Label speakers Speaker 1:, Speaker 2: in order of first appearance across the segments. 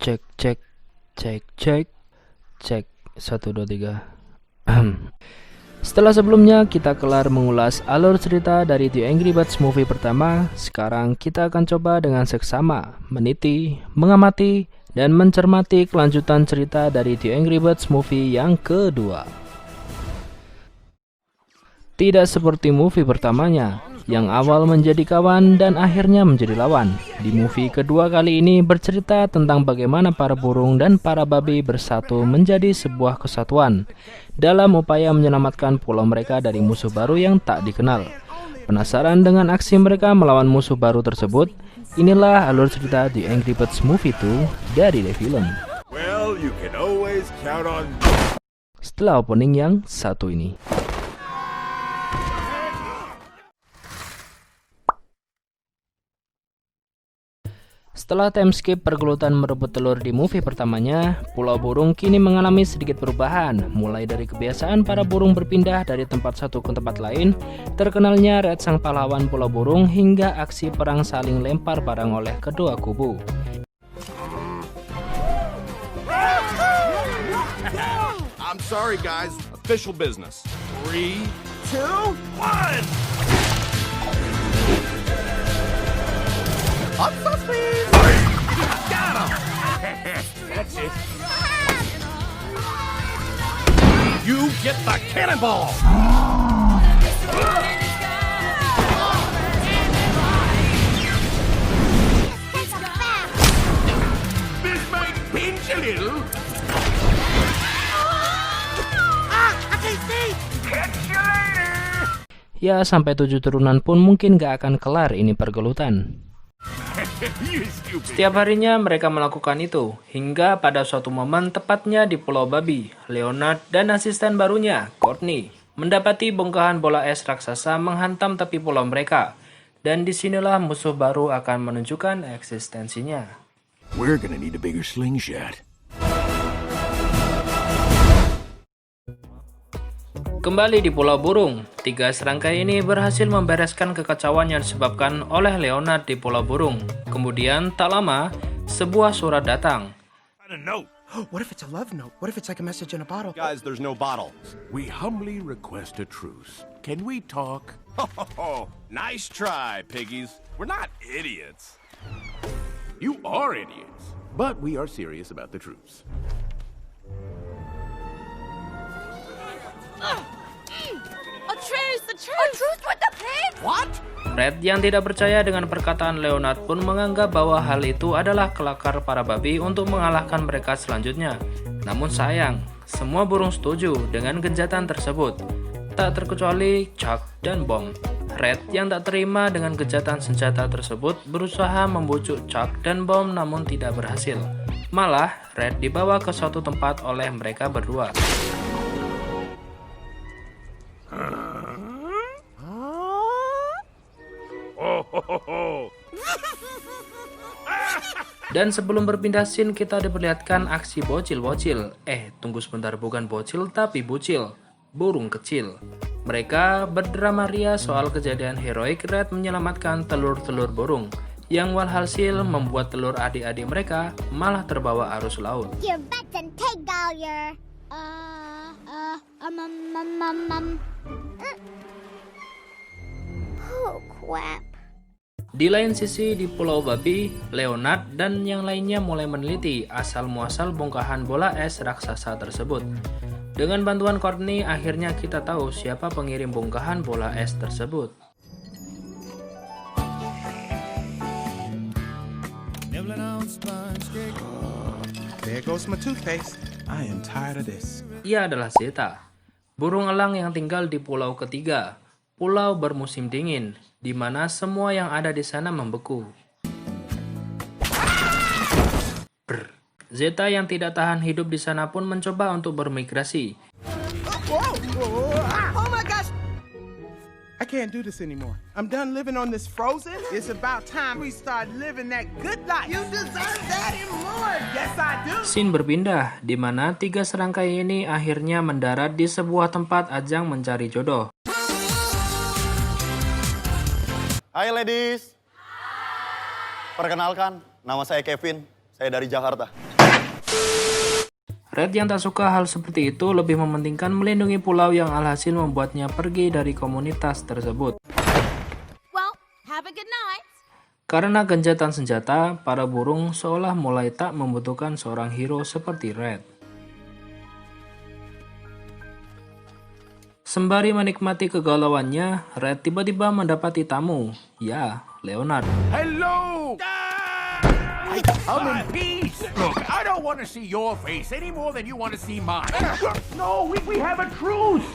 Speaker 1: Cek, cek, cek, cek, cek, 1, 2, 3. Setelah sebelumnya kita kelar mengulas alur cerita dari The Angry Birds movie pertama, sekarang kita akan coba dengan seksama meniti, mengamati, dan mencermati kelanjutan cerita dari The Angry Birds movie yang kedua. Tidak seperti movie pertamanya, yang awal menjadi kawan dan akhirnya menjadi lawan. Di movie kedua kali ini bercerita tentang bagaimana para burung dan para babi bersatu menjadi sebuah kesatuan dalam upaya menyelamatkan pulau mereka dari musuh baru yang tak dikenal. Penasaran dengan aksi mereka melawan musuh baru tersebut? Inilah alur cerita The Angry Birds Movie 2 dari The Film.
Speaker 2: Well, you can always count on...
Speaker 1: Setelah opening yang satu ini. Setelah time skip pergelutan merebut telur di movie pertamanya, Pulau Burung kini mengalami sedikit perubahan, mulai dari kebiasaan para burung berpindah dari tempat satu ke tempat lain, terkenalnya Red sang pahlawan Pulau Burung, hingga aksi perang saling lempar barang oleh kedua kubu.
Speaker 2: I'm sorry, guys. Official business. 3, 2, 1! Up the speed! Got him! That's it. You get the cannonball! This might pinch a little. I can't see! Catch you later!
Speaker 1: Ya, sampai 7 turunan pun mungkin gak akan kelar ini pergelutan. Setiap harinya mereka melakukan itu, hingga pada suatu momen tepatnya di Pulau Babi, Leonard dan asisten barunya, Courtney, mendapati bongkahan bola es raksasa menghantam tepi pulau mereka, dan disinilah musuh baru akan menunjukkan eksistensinya.
Speaker 2: We're gonna need a bigger slingshot.
Speaker 1: Kembali di Pulau Burung, 3 serangkai ini berhasil membereskan kekacauan yang disebabkan oleh Leonard di Pulau Burung. Kemudian, tak lama, sebuah surat datang.
Speaker 2: I don't know.
Speaker 3: What if it's a love note? What if it's like a message in a bottle?
Speaker 2: Guys, there's no bottle. We humbly request a truce. Can we talk? Oh, nice try, piggies. We're not idiots. You are idiots. But we are serious about the truce.
Speaker 4: A truce with the pigs!
Speaker 2: What?
Speaker 1: Red yang tidak percaya dengan perkataan Leonard pun menganggap bahwa hal itu adalah kelakar para babi untuk mengalahkan mereka selanjutnya. Namun sayang, semua burung setuju dengan kejahatan tersebut, tak terkecuali Chuck dan Bomb. Red yang tak terima dengan kejahatan senjata tersebut berusaha membujuk Chuck dan Bomb namun tidak berhasil. Malah, Red dibawa ke suatu tempat oleh mereka berdua. Dan sebelum berpindah scene, kita diperlihatkan aksi bocil-bocil. Tunggu sebentar, bukan bocil tapi bucil, burung kecil. Mereka berdrama ria soal kejadian heroik Red menyelamatkan telur-telur burung, yang walhasil membuat telur adik-adik mereka malah terbawa arus laut.
Speaker 4: Your butts and take all your... Oh, crap.
Speaker 1: Di lain sisi, di Pulau Babi, Leonard dan yang lainnya mulai meneliti asal-muasal bongkahan bola es raksasa tersebut. Dengan bantuan Courtney, akhirnya kita tahu siapa pengirim bongkahan bola es tersebut.
Speaker 3: There goes my toothpaste. I am tired of this.
Speaker 1: Ia adalah Zeta, burung elang yang tinggal di pulau ketiga, pulau bermusim dingin, di mana semua yang ada di sana membeku. Zeta yang tidak tahan hidup di sana pun mencoba untuk bermigrasi.
Speaker 3: Oh my gosh! I can't do this anymore. I'm done living on this frozen. It's about time we start living that good life. You deserve that and more. Yes, I do.
Speaker 1: Scene berpindah, di mana 3 serangkai ini akhirnya mendarat di sebuah tempat ajang mencari jodoh.
Speaker 5: Hai ladies. Perkenalkan, nama saya Kevin. Saya dari Jakarta.
Speaker 1: Red yang tak suka hal seperti itu lebih mementingkan melindungi pulau yang alhasil membuatnya pergi dari komunitas tersebut.
Speaker 4: Well, have a good night.
Speaker 1: Karena gencatan senjata, para burung seolah mulai tak membutuhkan seorang hero seperti Red. Sembari menikmati kegalauannya, Red tiba-tiba mendapati tamu. Ya, Leonard.
Speaker 2: Hello! Come in peace! Look, I don't want to see your face any more than you want to see mine. No, we have a truce!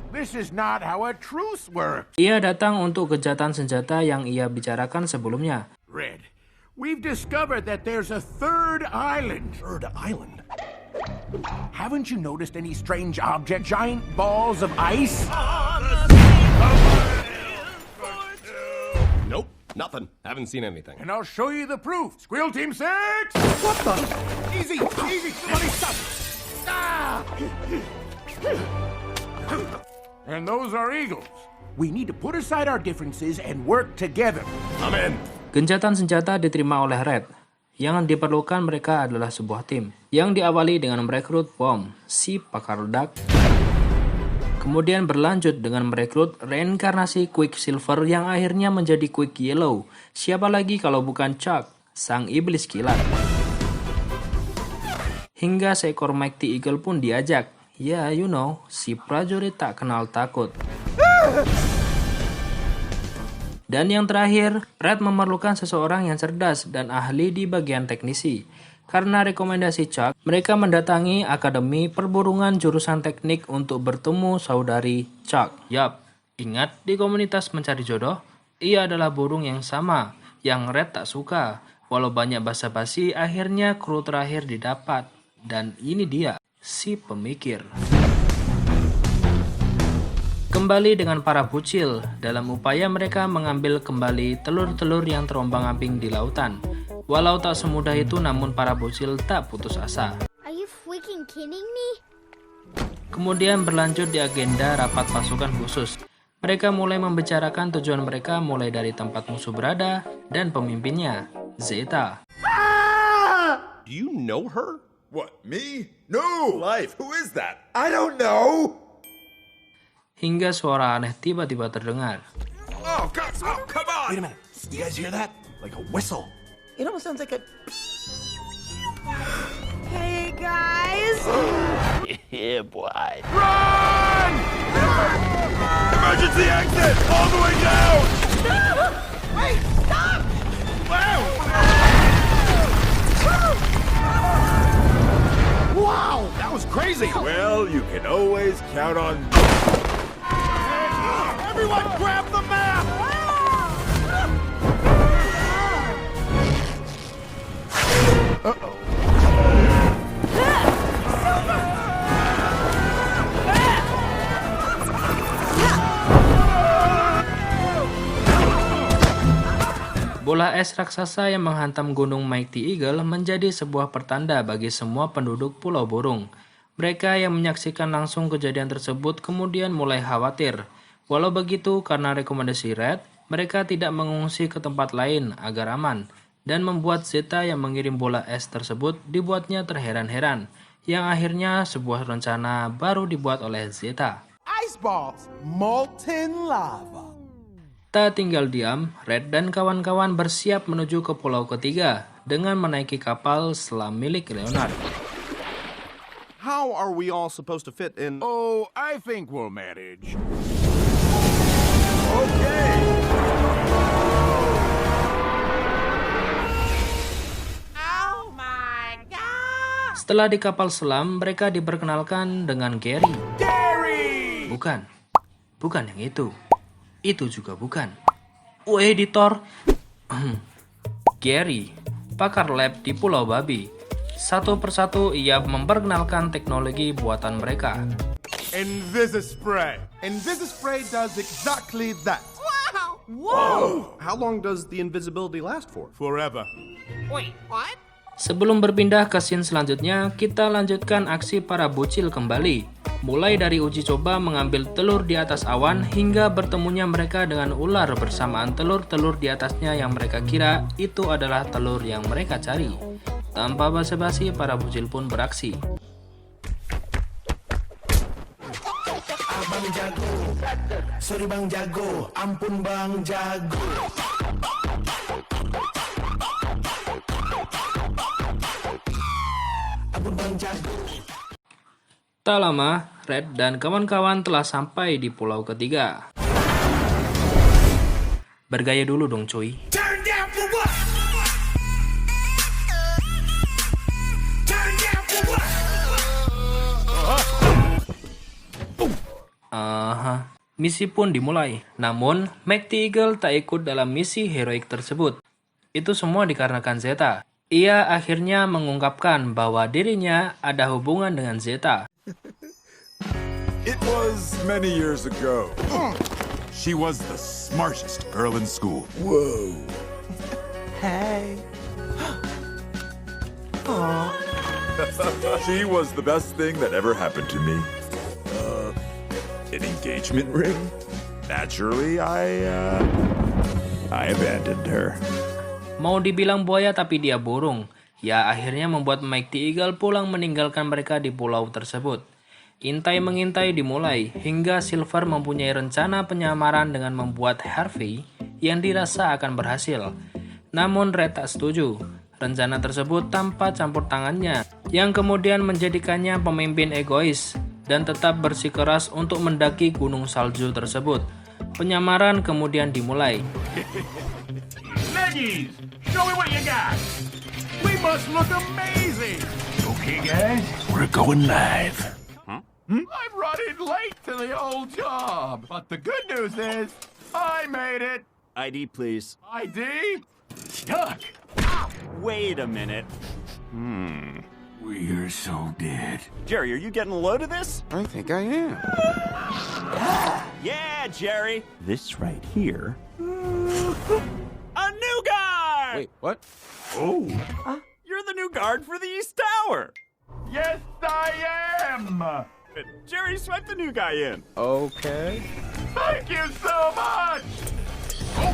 Speaker 2: This is not how a truce works.
Speaker 1: Ia datang untuk gencatan senjata yang ia bicarakan sebelumnya.
Speaker 2: Red, we've discovered that there's a third island. Third island? Haven't you noticed any strange object? Giant balls of ice?
Speaker 5: Nope, nothing. Haven't seen anything.
Speaker 2: And I'll show you the proof. Squeal Team 6! What the? Easy, easy, somebody stop! Ah! And those are eagles. We need to put aside our differences and work together.
Speaker 5: I'm in.
Speaker 1: Gencatan senjata diterima oleh Red. Yang diperlukan mereka adalah sebuah tim yang diawali dengan merekrut Bomb, si pakar ledak. Kemudian berlanjut dengan merekrut reinkarnasi Quicksilver yang akhirnya menjadi Quick Yellow. Siapa lagi kalau bukan Chuck, sang iblis kilat. Hingga seekor Mighty Eagle pun diajak. Ya, you know, si prajurit tak kenal takut. Dan yang terakhir, Red memerlukan seseorang yang cerdas dan ahli di bagian teknisi. Karena rekomendasi Chuck, mereka mendatangi Akademi Perburungan Jurusan Teknik untuk bertemu saudari Chuck. Yap, ingat di komunitas mencari jodoh, ia adalah burung yang sama, yang Red tak suka. Walau banyak basa-basi, akhirnya kru terakhir didapat. Dan ini dia, si pemikir. Kembali dengan para bucil, dalam upaya mereka mengambil kembali telur-telur yang terombang-ambing di lautan. Walau tak semudah itu, namun para bucil tak putus asa.
Speaker 4: Are you freaking kidding me?
Speaker 1: Kemudian berlanjut di agenda rapat pasukan khusus. Mereka mulai membicarakan tujuan mereka mulai dari tempat musuh berada dan pemimpinnya, Zeta.
Speaker 5: Do you know her?
Speaker 6: What, me? No! Life, who is that? I don't know!
Speaker 1: Hingga suara aneh tiba-tiba terdengar.
Speaker 6: Oh, God, oh, come on!
Speaker 5: Wait a minute. You guys hear that? Like a whistle.
Speaker 3: It almost sounds like a. Hey guys!
Speaker 2: Yeah, boy.
Speaker 5: Run! Emergency exit! All the way down!
Speaker 3: Wait, stop!
Speaker 5: Wow! That was crazy!
Speaker 6: Well, you can always count on.
Speaker 5: Everyone grab the map!
Speaker 2: Uh-oh.
Speaker 1: Bola es raksasa yang menghantam gunung Mighty Eagle menjadi sebuah pertanda bagi semua penduduk Pulau Burung. Mereka yang menyaksikan langsung kejadian tersebut kemudian mulai khawatir. Walau begitu, karena rekomendasi Red, mereka tidak mengungsi ke tempat lain agar aman. Dan membuat Zeta yang mengirim bola es tersebut dibuatnya terheran-heran. Yang akhirnya sebuah rencana baru dibuat oleh Zeta.
Speaker 3: Ice balls, molten lava.
Speaker 1: Tak tinggal diam, Red dan kawan-kawan bersiap menuju ke pulau ketiga dengan menaiki kapal selam milik Leonard.
Speaker 5: How are we all supposed to fit in?
Speaker 2: Oh, I think we'll manage.
Speaker 6: Okay!
Speaker 3: Oh my god!
Speaker 1: Setelah di kapal selam, mereka diperkenalkan dengan Gary.
Speaker 2: Gary!
Speaker 1: Bukan yang itu. Itu juga bukan. Editor. Gary, pakar lab di Pulau Babi. Satu persatu ia memperkenalkan teknologi buatan mereka.
Speaker 6: Invisispray. Invisispray does exactly that.
Speaker 3: Wow! Whoa!
Speaker 5: How long does the invisibility last for?
Speaker 6: Forever.
Speaker 3: Wait, what?
Speaker 1: Sebelum berpindah ke scene selanjutnya, kita lanjutkan aksi para bocil kembali. Mulai dari uji coba mengambil telur di atas awan hingga bertemunya mereka dengan ular bersamaan telur-telur di atasnya yang mereka kira itu adalah telur yang mereka cari. Tanpa basa-basi, para bocil pun beraksi.
Speaker 7: Abang jago, sorry bang jago, ampun bang jago. Ampun bang jago.
Speaker 1: Tak lama, Red dan kawan-kawan telah sampai di pulau ketiga. Bergaya dulu dong cuy.
Speaker 7: Turn down for what? Turn down for what?
Speaker 1: Misi pun dimulai. Namun, Mighty Eagle tak ikut dalam misi heroik tersebut. Itu semua dikarenakan Zeta. Ia akhirnya mengungkapkan bahwa dirinya ada hubungan dengan Zeta.
Speaker 8: It was many years ago. She was the smartest girl in school.
Speaker 7: Whoa. Hey.
Speaker 8: She was the best thing that ever happened to me. An engagement ring? Naturally, I abandoned her.
Speaker 1: Mau dibilang buaya tapi dia burung. Ya akhirnya membuat Mighty Eagle pulang meninggalkan mereka di pulau tersebut. Intai mengintai dimulai, hingga Silver mempunyai rencana penyamaran dengan membuat Harvey yang dirasa akan berhasil. Namun Red tak setuju. Rencana tersebut tanpa campur tangannya, yang kemudian menjadikannya pemimpin egois dan tetap bersikeras untuk mendaki gunung salju tersebut. Penyamaran kemudian dimulai.
Speaker 2: Leggies, show me what you got. We must look amazing. Okay, guys, we're going live. I'm running late to the old job, but the good news is I made it.
Speaker 6: ID, please.
Speaker 2: ID? Stuck.
Speaker 6: Wait a minute.
Speaker 2: We're so dead.
Speaker 6: Jerry, are you getting a load of this?
Speaker 5: I think I am.
Speaker 6: Yeah, Jerry. This right here. A new guy!
Speaker 5: Wait, what?
Speaker 2: Oh.
Speaker 6: You're the new guard for the East Tower.
Speaker 2: Yes, I am.
Speaker 6: Jerry swept the new guy in.
Speaker 5: Okay.
Speaker 2: Thank you so much.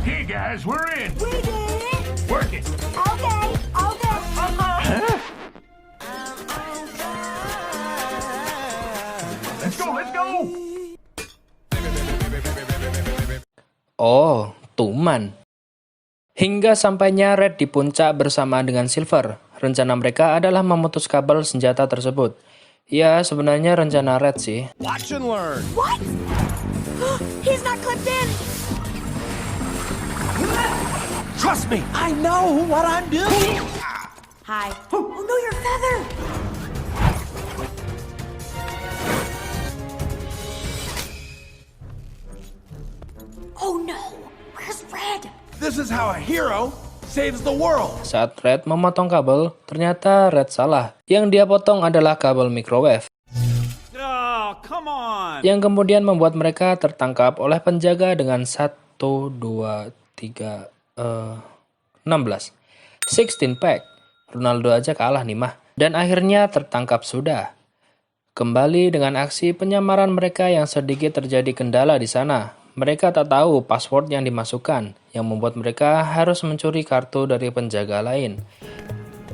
Speaker 2: Okay, guys, we're in.
Speaker 4: We did it.
Speaker 2: Work it.
Speaker 4: Okay.
Speaker 2: Huh? Let's go.
Speaker 1: Oh, tuman. Hingga sampainya Red di puncak bersama dengan Silver. Rencana mereka adalah memutus kabel senjata tersebut. Ya, sebenarnya rencana Red sih.
Speaker 5: Watch and learn.
Speaker 4: What? He's not clipped in.
Speaker 7: Trust me, I know what I'm doing.
Speaker 4: Hi. Oh no, your feather. Oh no, where's Red?
Speaker 7: This is how a hero saves the world.
Speaker 1: Saat Red memotong kabel, ternyata Red salah. Yang dia potong adalah kabel microwave.
Speaker 6: Oh, come on.
Speaker 1: Yang kemudian membuat mereka tertangkap oleh penjaga dengan 1, 2, 3, 16 pack. Ronaldo aja kalah nih mah. Dan akhirnya tertangkap sudah. Kembali dengan aksi penyamaran mereka yang sedikit terjadi kendala di sana. Mereka tak tahu password yang dimasukkan, yang membuat mereka harus mencuri kartu dari penjaga lain.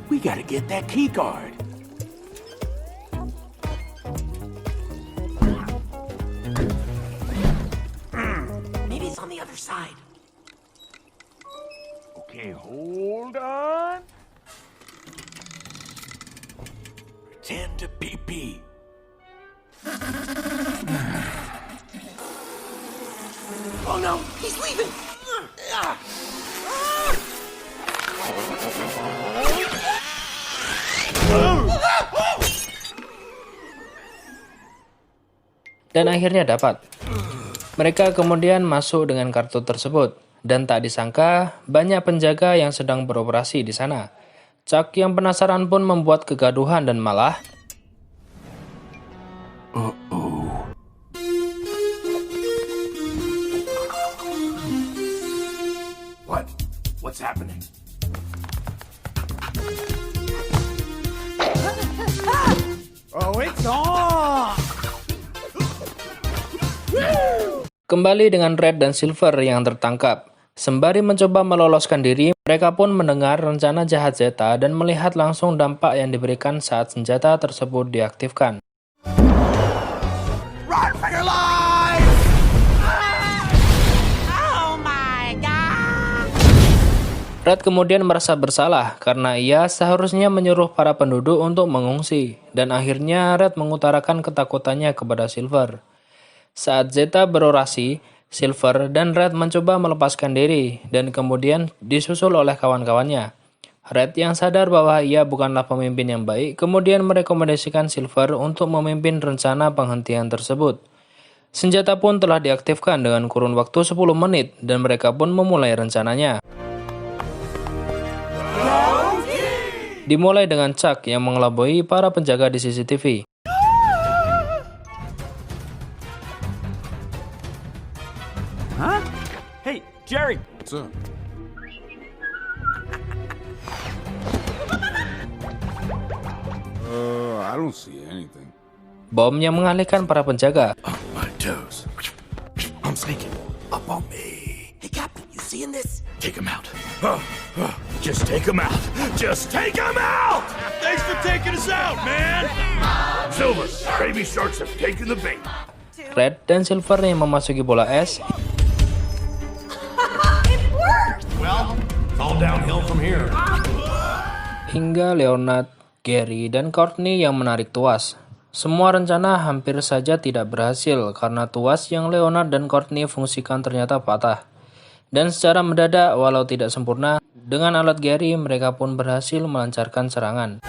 Speaker 2: We gotta get that key card.
Speaker 7: Maybe it's on the other side.
Speaker 2: Okay, hold on. Pretend to pee-pee.
Speaker 7: Oh no, he's leaving.
Speaker 1: Dan akhirnya dapat. Mereka kemudian masuk dengan kartu tersebut. Dan tak disangka, banyak penjaga yang sedang beroperasi di sana. Chuck yang penasaran pun membuat kegaduhan dan malah...
Speaker 2: What's happening?
Speaker 3: Oh, it's on!
Speaker 1: Kembali dengan Red dan Silver yang tertangkap. Sembari mencoba meloloskan diri, mereka pun mendengar rencana jahat Zeta dan melihat langsung dampak yang diberikan saat senjata tersebut diaktifkan.
Speaker 7: Run for your life!
Speaker 4: Oh my god!
Speaker 1: Red kemudian merasa bersalah karena ia seharusnya menyuruh para penduduk untuk mengungsi, dan akhirnya Red mengutarakan ketakutannya kepada Silver. Saat Zeta berorasi, Silver dan Red mencoba melepaskan diri dan kemudian disusul oleh kawan-kawannya. Red yang sadar bahwa ia bukanlah pemimpin yang baik kemudian merekomendasikan Silver untuk memimpin rencana penghentian tersebut. Senjata pun telah diaktifkan dengan kurun waktu 10 menit dan mereka pun memulai rencananya. Dimulai dengan Chuck yang mengelabui para penjaga di CCTV.
Speaker 6: Huh? Hey, Jerry!
Speaker 2: What's up? I don't see anything.
Speaker 1: Bom yang mengalihkan para penjaga.
Speaker 2: My toes. I'm sneaking. Up on me.
Speaker 7: Hey, Captain, you seeing this?
Speaker 2: Take him out. Just take him out. Just take him out! Thanks for taking us out, man! Silver, baby sharks have taken the bait.
Speaker 1: Red dan Silver yang memasuki bola es.
Speaker 2: Well, it's all downhill from here.
Speaker 1: Hingga Leonard, Gary, dan Courtney yang menarik tuas. Semua rencana hampir saja tidak berhasil karena tuas yang Leonard dan Courtney fungsikan ternyata patah. Dan secara mendadak, walau tidak sempurna, dengan alat Gary mereka pun berhasil melancarkan serangan.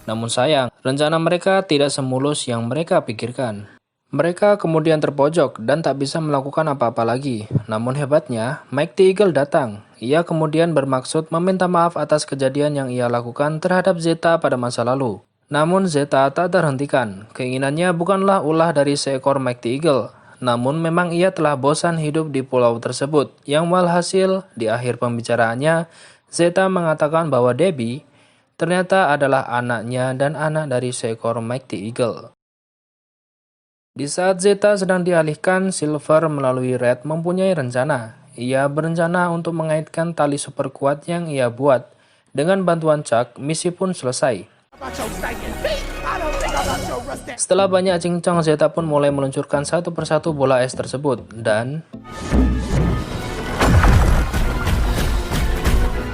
Speaker 1: Namun sayang, rencana mereka tidak semulus yang mereka pikirkan. Mereka kemudian terpojok dan tak bisa melakukan apa-apa lagi. Namun hebatnya, Mike the Eagle datang. Ia kemudian bermaksud meminta maaf atas kejadian yang ia lakukan terhadap Zeta pada masa lalu. Namun Zeta tak terhentikan. Keinginannya bukanlah ulah dari seekor Mike the Eagle. Namun memang ia telah bosan hidup di pulau tersebut. Yang walhasil, di akhir pembicaraannya, Zeta mengatakan bahwa Debbie ternyata adalah anaknya dan anak dari seekor Mike the Eagle. Di saat Zeta sedang dialihkan, Silver melalui Red mempunyai rencana. Ia berencana untuk mengaitkan tali super kuat yang ia buat. Dengan bantuan Chuck, misi pun selesai. Setelah banyak cincang, Zeta pun mulai meluncurkan satu persatu bola es tersebut. Dan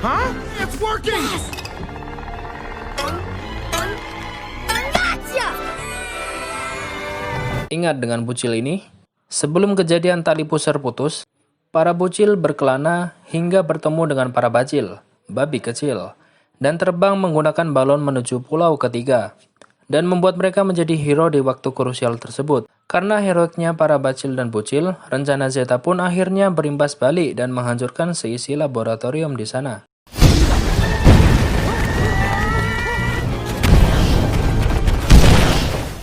Speaker 3: Huh? It's working!
Speaker 1: ingat dengan bucil ini, sebelum kejadian tali pusar putus, para bucil berkelana hingga bertemu dengan para bacil, babi kecil, dan terbang menggunakan balon menuju pulau ketiga, dan membuat mereka menjadi hero di waktu krusial tersebut. Karena heroiknya para bacil dan bucil, rencana Zeta pun akhirnya berimbas balik dan menghancurkan seisi laboratorium di sana.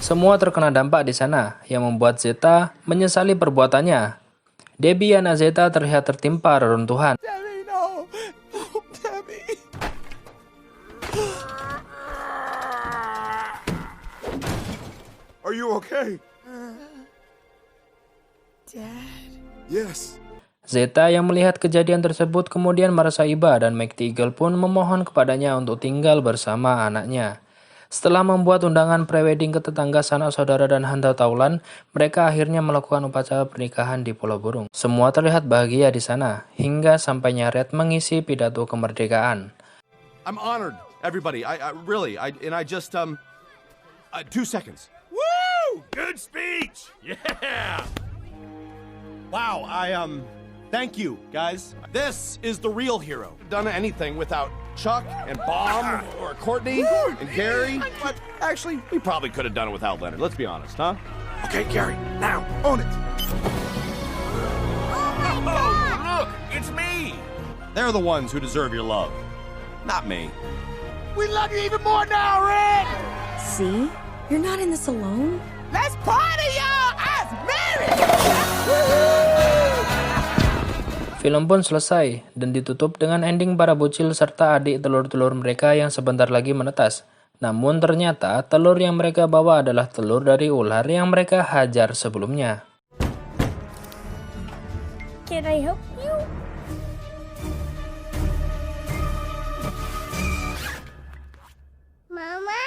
Speaker 1: Semua terkena dampak di sana, yang membuat Zeta menyesali perbuatannya. Debbie anak Zeta terlihat tertimpa reruntuhan.
Speaker 3: Debbie, no! Debbie!
Speaker 8: Are you okay?
Speaker 4: Dad?
Speaker 8: Yes.
Speaker 1: Zeta yang melihat kejadian tersebut kemudian merasa iba dan Mike the Eagle pun memohon kepadanya untuk tinggal bersama anaknya. Setelah membuat undangan prewedding ke tetangga sanak saudara dan hanta taulan, mereka akhirnya melakukan upacara pernikahan di Pulau Burung. Semua terlihat bahagia di sana, hingga sampainya Red mengisi pidato kemerdekaan.
Speaker 5: I'm honored, everybody. I really, and I just, 2 seconds.
Speaker 2: Woo! Good speech! Yeah!
Speaker 5: Wow, thank you, guys. This is the real hero. Done anything without Chuck and Bomb or Courtney and Gary. But actually, we probably could have done it without Leonard. Let's be honest, huh?
Speaker 2: Okay, Gary, now, own it! Oh, look, it's me!
Speaker 5: They're the ones who deserve your love, not me.
Speaker 3: We love you even more now, Red!
Speaker 4: See? You're not in this alone.
Speaker 3: Let's party, y'all! As married!
Speaker 1: Film pun selesai dan ditutup dengan ending para bocil serta adik telur-telur mereka yang sebentar lagi menetas. Namun ternyata telur yang mereka bawa adalah telur dari ular yang mereka hajar sebelumnya.
Speaker 4: Can I help you? Mama?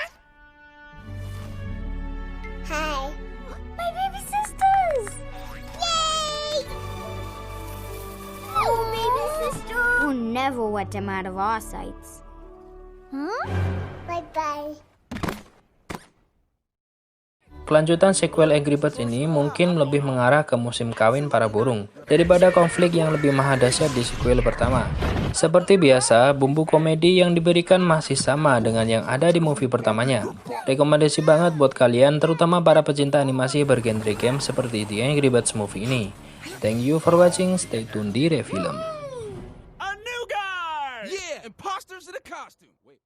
Speaker 4: Hi. My baby sisters! Yay! Oh, baby sister! We'll never let them out of our sights. Huh? Bye-bye.
Speaker 1: Kelanjutan sequel Angry Birds ini mungkin lebih mengarah ke musim kawin para burung daripada konflik yang lebih mahadahsyat di sequel pertama. Seperti biasa, bumbu komedi yang diberikan masih sama dengan yang ada di movie pertamanya. Rekomendasi banget buat kalian, terutama para pecinta animasi bergenre game seperti The Angry Birds movie ini. Thank you for watching, stay tune di Review.
Speaker 2: A new guy! Yeah, imposters in a costume. Wait.